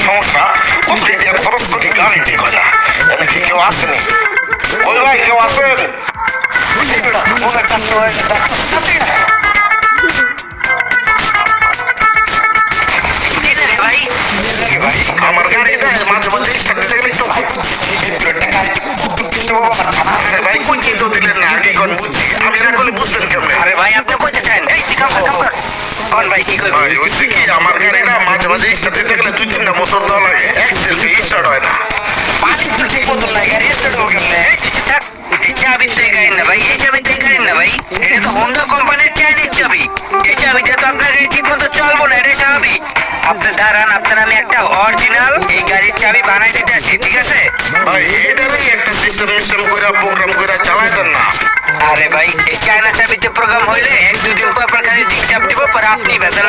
সমস্যা কোথায় দিয়ে খরচ করি গাড়ি ঠিক হয় না এমনি কেউ আসেনি ওই ভাই কেউ আসেন আমার গাড়িটা মাঝে মাঝে স্টার্ট দিতে গেলে একটু ভাই বুঝছি তো দিলেন না আগে কোন বুঝছি আমি না করলে বুঝবেন কেমন আরে ভাই আপনি কইতে চান এই কাম কর কোন ভাই কি কইব ভাই বুঝছি কি আমার গাড়িটা মাঝে মাঝে স্টার্ট দিতে গেলে 2-3টা মোটর দেওয়া লাগে এক সেলফি স্টার্ট হয় না পানি তো ঠিক মতো লাগে আর স্টার্ট হবে কেমনে এই চাবি তো গাড়ি না ভাই এই চাবি তো গাড়ি না ভাই এটা তো হোন্ডা কোম্পানির চাইনিজ চাবি এই চাবিটা তো আপনার গাড়ি ঠিক মতো চলবো না এটা চাবি আপনি দাঁড়ান আপনার আমি একটা অরিজিনাল এই গাড়ির চাবি বানাই দিতে আছি ঠিক আছে ভাই এটারই একটা সিস্টেম করে প্রোগ্রাম করে চালাই দেন না আরে ভাই এই চায়না চাবিতে প্রোগ্রাম হইলে 1-2 দিন পর গাড়ি ঠিক চাপ দিব পর আপনি ভেজাল